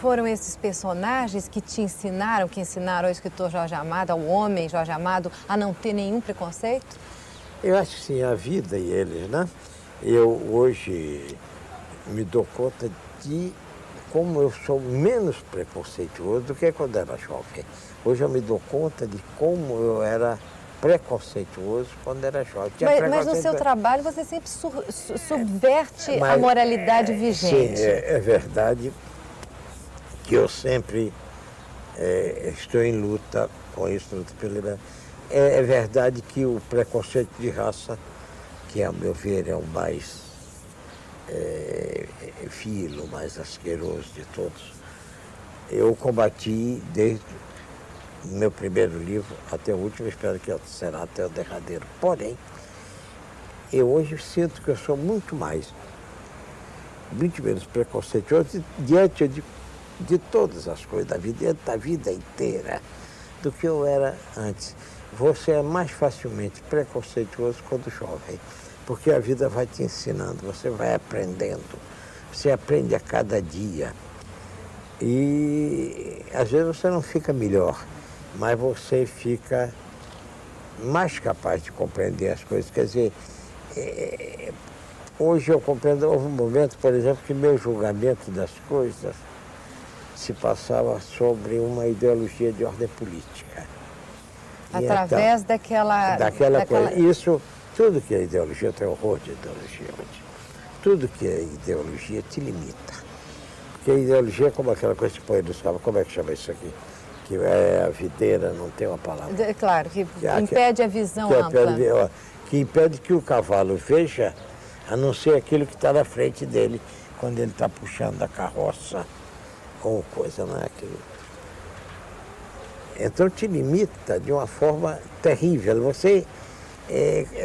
Foram esses personagens que te ensinaram, que ensinaram ao escritor Jorge Amado, ao homem Jorge Amado, a não ter nenhum preconceito? Eu acho que sim, a vida e eles, né? Eu hoje me dou conta de como eu sou menos preconceituoso do que quando era jovem. Hoje eu me dou conta de como eu era preconceituoso quando era jovem. Mas no seu trabalho você sempre subverte a moralidade vigente. Sim, é verdade que eu sempre estou em luta com isso, luta pela liberdade. É verdade que o preconceito de raça, que a meu ver é o mais vil, o mais asqueroso de todos, eu combati desde o meu primeiro livro até o último, espero que será até o derradeiro. Porém, eu hoje sinto que eu sou muito menos preconceituoso diante de todas as coisas da vida inteira do que eu era antes. Você é mais facilmente preconceituoso quando jovem, porque a vida vai te ensinando, você vai aprendendo, você aprende a cada dia. E às vezes você não fica melhor, mas você fica mais capaz de compreender as coisas. Quer dizer, hoje eu compreendo, houve um momento, por exemplo, que meu julgamento das coisas se passava sobre uma ideologia de ordem política. Através então, daquela coisa. Isso, tudo que é ideologia, eu tenho horror de ideologia hoje. Tudo que é ideologia te limita. Porque a ideologia é como aquela coisa que põe nos cavalos, como é que chama isso aqui? Que é a videira, não tem uma palavra. Claro, que impede a visão ampla. Que impede que o cavalo veja, a não ser aquilo que está na frente dele, quando ele está puxando a carroça ou coisa, não é aquilo. Então te limita de uma forma terrível. Você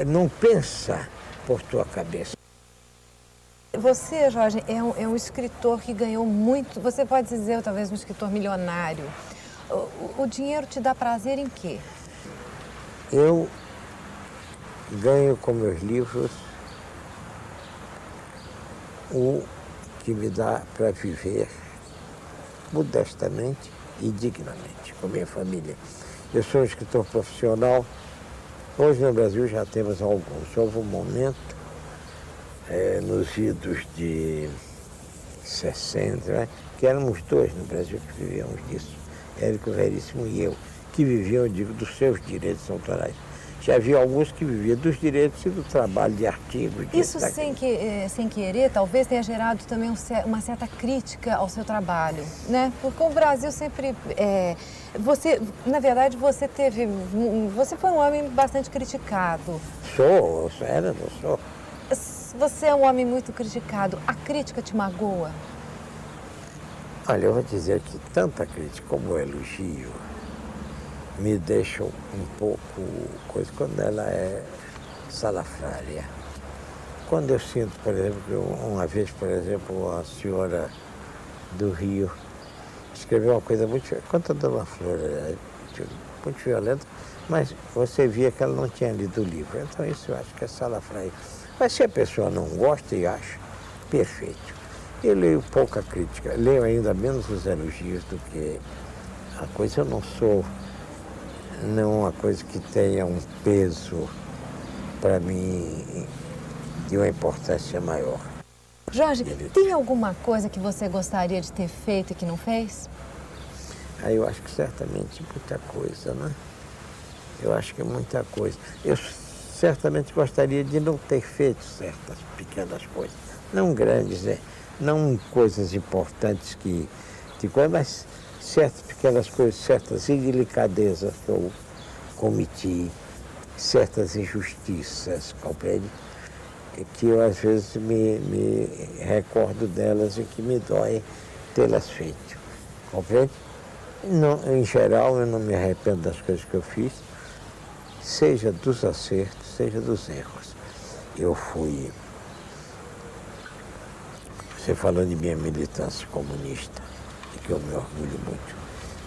não pensa por tua cabeça. Você, Jorge, é um escritor que ganhou muito, você pode dizer talvez um escritor milionário. O dinheiro te dá prazer em quê? Eu ganho com meus livros o que me dá para viver modestamente e dignamente com minha família. Eu sou um escritor profissional. Hoje no Brasil já temos alguns. Houve um momento, nos idos de 60, né, que éramos dois no Brasil que vivíamos disso, Érico Veríssimo e eu, que viviam, eu digo, dos seus direitos autorais. Já havia alguns que viviam dos direitos e do trabalho de artigos. Isso sem querer, talvez tenha gerado também uma certa crítica ao seu trabalho, né? Porque o Brasil sempre... na verdade, você foi um homem bastante criticado. Sou. Você é um homem muito criticado. A crítica te magoa? Olha, eu vou dizer que tanta crítica como o elogio me deixam um pouco coisa quando ela é salafrária. Quando eu sinto, por exemplo, que uma vez, por exemplo, a senhora do Rio escreveu uma coisa muito... Quanto a Dona Flor, muito violenta, mas você via que ela não tinha lido o livro. Então isso eu acho que é salafrária. Mas se a pessoa não gosta e acha, perfeito. Eu leio pouca crítica, leio ainda menos os elogios do que a coisa. Eu não sou... não uma coisa que tenha um peso, para mim, de uma importância maior. Jorge, tem alguma coisa que você gostaria de ter feito e que não fez? Eu acho que certamente muita coisa, né? Eu acho que muita coisa. Eu certamente gostaria de não ter feito certas pequenas coisas. Não grandes, não coisas importantes mas certas pequenas coisas, certas indelicadezas que eu cometi, certas injustiças, compreende? Que eu às vezes me recordo delas e que me dói tê-las feito, compreende? Não, em geral, eu não me arrependo das coisas que eu fiz, seja dos acertos, seja dos erros. Eu fui você falou de minha militância comunista, de que eu me orgulho muito.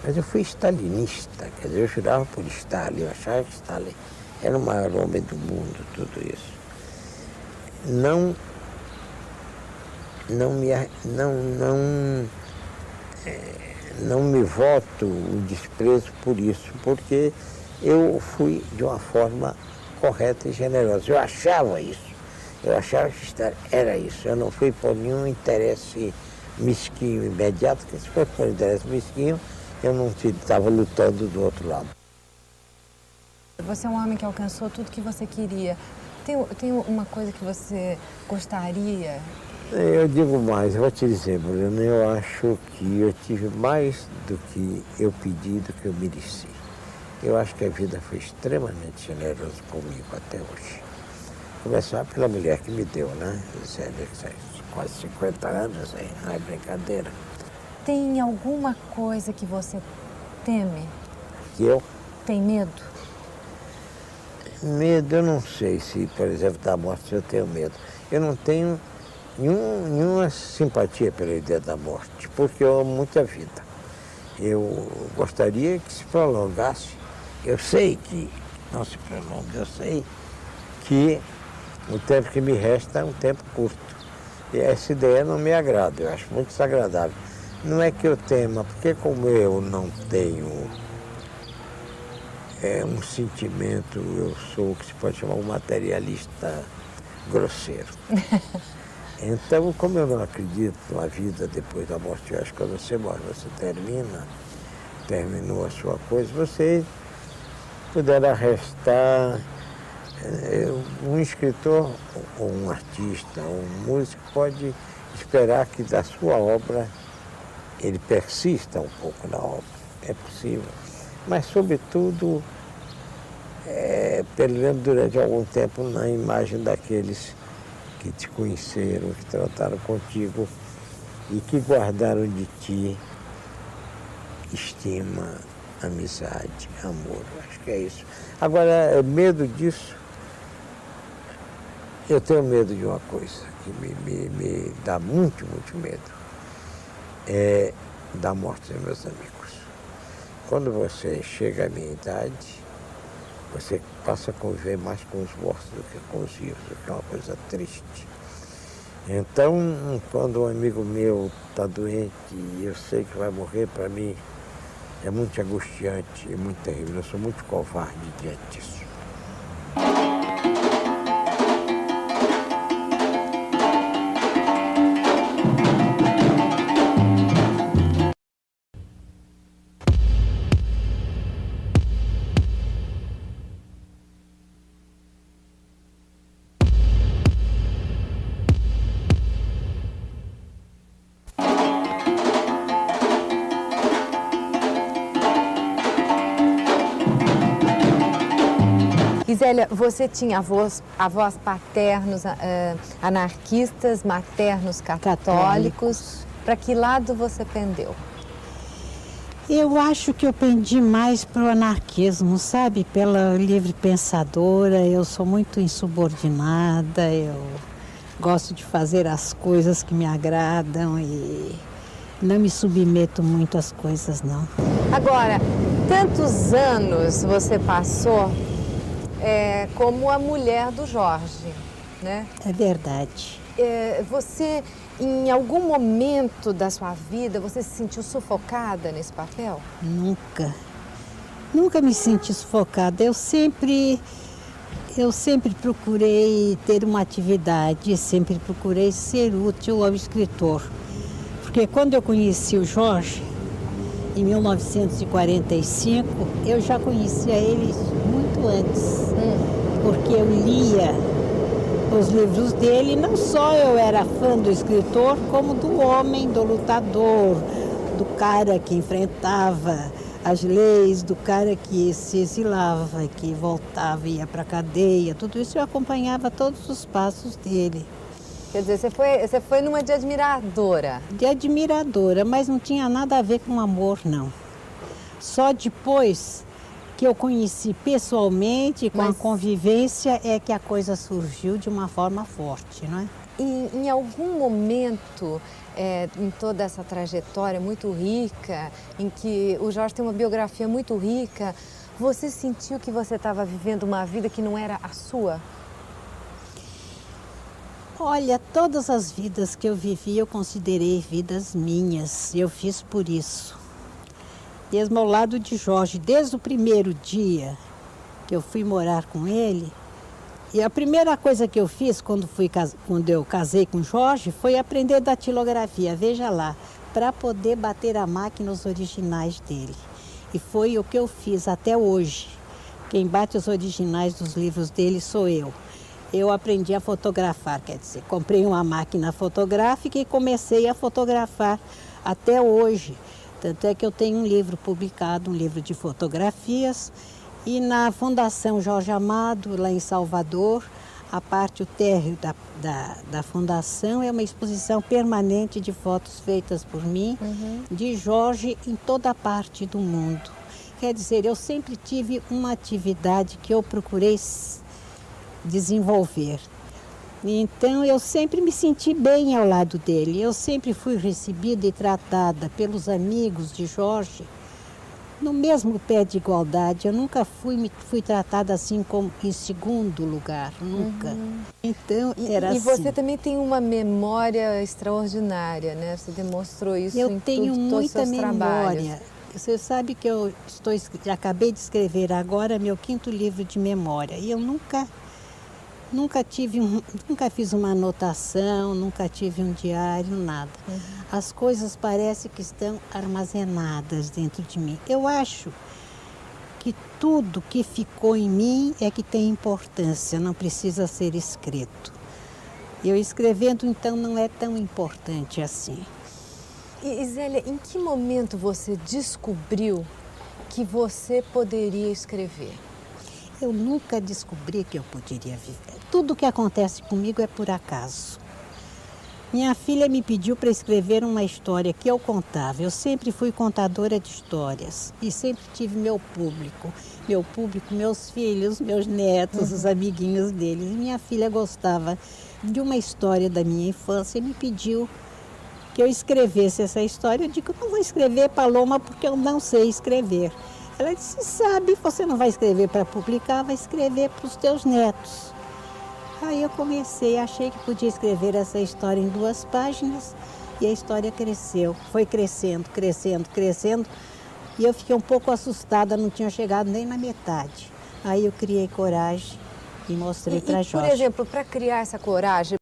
Mas eu fui stalinista, quer dizer, eu jurava por Stalin, eu achava que Stalin era o maior homem do mundo, tudo isso. Não me voto o desprezo por isso, porque eu fui de uma forma correta e generosa. Eu achava isso. Eu achava que era isso. Eu não fui por nenhum interesse mesquinho imediato, porque se fosse por interesse mesquinho, eu não estava lutando do outro lado. Você é um homem que alcançou tudo que você queria. Tem uma coisa que você gostaria? Eu digo mais, eu vou te dizer, Bruno, eu acho que eu tive mais do que eu pedi, do que eu mereci. Eu acho que a vida foi extremamente generosa comigo até hoje. Começar pela mulher que me deu, né? Quase 50 anos, hein? Não é brincadeira. Tem alguma coisa que você teme? Que eu? Tem medo? Medo, eu não sei se, por exemplo, da morte eu tenho medo. Eu não tenho nenhuma simpatia pela ideia da morte, porque eu amo muito a vida. Eu gostaria que se prolongasse. Eu sei que não se prolonga, eu sei que o tempo que me resta é um tempo curto. E essa ideia não me agrada, eu acho muito desagradável. Não é que eu tema, porque como eu não tenho um sentimento, eu sou o que se pode chamar um materialista grosseiro. Então, como eu não acredito na vida depois da morte, eu acho que quando você morre, você terminou a sua coisa, você poderá restar um escritor, ou um artista, ou um músico pode esperar que da sua obra ele persista um pouco na obra, é possível. Mas, sobretudo, pelo menos durante algum tempo, na imagem daqueles que te conheceram, que trataram contigo e que guardaram de ti estima, amizade, amor. Acho que é isso. Agora, medo disso, eu tenho medo de uma coisa que me dá muito, muito medo. É da morte dos meus amigos. Quando você chega à minha idade, você passa a conviver mais com os mortos do que com os vivos, o que é uma coisa triste. Então, quando um amigo meu está doente e eu sei que vai morrer, para mim é muito angustiante e muito terrível. Eu sou muito covarde diante disso. Gisélia, você tinha avós paternos anarquistas, maternos católicos. Para que lado você pendeu? Eu acho que eu pendi mais para o anarquismo, sabe? Pela livre pensadora, eu sou muito insubordinada, eu gosto de fazer as coisas que me agradam e não me submeto muito às coisas, não. Agora, tantos anos você passou como a mulher do Jorge, né? É verdade. Você, em algum momento da sua vida, você se sentiu sufocada nesse papel? Nunca. Nunca me senti sufocada. Eu sempre procurei ter uma atividade, sempre procurei ser útil ao escritor. Porque quando eu conheci o Jorge, em 1945, eu já conhecia ele muito antes, porque eu lia os livros dele. Não só eu era fã do escritor, como do homem, do lutador, do cara que enfrentava as leis, do cara que se exilava, que voltava e ia para a cadeia. Tudo isso eu acompanhava todos os passos dele. Quer dizer, você foi numa de admiradora. De admiradora, mas não tinha nada a ver com amor, não. Só depois que eu conheci pessoalmente, com a convivência, é que a coisa surgiu de uma forma forte, não é? Em algum momento, em toda essa trajetória muito rica, em que o Jorge tem uma biografia muito rica, você sentiu que você estava vivendo uma vida que não era a sua? Olha, todas as vidas que eu vivi, eu considerei vidas minhas. Eu fiz por isso. Mesmo ao lado de Jorge, desde o primeiro dia que eu fui morar com ele, e a primeira coisa que eu fiz quando eu casei com Jorge foi aprender datilografia, veja lá, para poder bater a máquina os originais dele. E foi o que eu fiz até hoje. Quem bate os originais dos livros dele sou eu. Eu aprendi a fotografar, quer dizer, comprei uma máquina fotográfica e comecei a fotografar até hoje. Tanto é que eu tenho um livro publicado, um livro de fotografias. E na Fundação Jorge Amado, lá em Salvador, a parte, o térreo da fundação é uma exposição permanente de fotos feitas por mim, de Jorge em toda a parte do mundo. Quer dizer, eu sempre tive uma atividade que eu procurei desenvolver. Então, eu sempre me senti bem ao lado dele. Eu sempre fui recebida e tratada pelos amigos de Jorge no mesmo pé de igualdade. Eu nunca fui tratada assim como em segundo lugar, nunca. Então, era assim. E você também tem uma memória extraordinária, né? Você demonstrou isso em todos os seus trabalhos. Você sabe que eu acabei de escrever agora meu 5º livro de memória. E eu nunca fiz uma anotação, nunca tive um diário, nada. As coisas parecem que estão armazenadas dentro de mim. Eu acho que tudo que ficou em mim é que tem importância, não precisa ser escrito. Eu escrevendo, então, não é tão importante assim. E Zélia, em que momento você descobriu que você poderia escrever? Eu nunca descobri que eu poderia viver. Tudo que acontece comigo é por acaso. Minha filha me pediu para escrever uma história que eu contava. Eu sempre fui contadora de histórias e sempre tive meu público. Meu público, meus filhos, meus netos, os amiguinhos deles. E minha filha gostava de uma história da minha infância e me pediu que eu escrevesse essa história. Eu digo, não vou escrever, Paloma, porque eu não sei escrever. Ela disse, sabe, você não vai escrever para publicar, vai escrever para os teus netos. Aí eu comecei, achei que podia escrever essa história em 2 páginas e a história cresceu. Foi crescendo, crescendo, crescendo e eu fiquei um pouco assustada, não tinha chegado nem na metade. Aí eu criei coragem e mostrei para Jorge. Por exemplo, para criar essa coragem,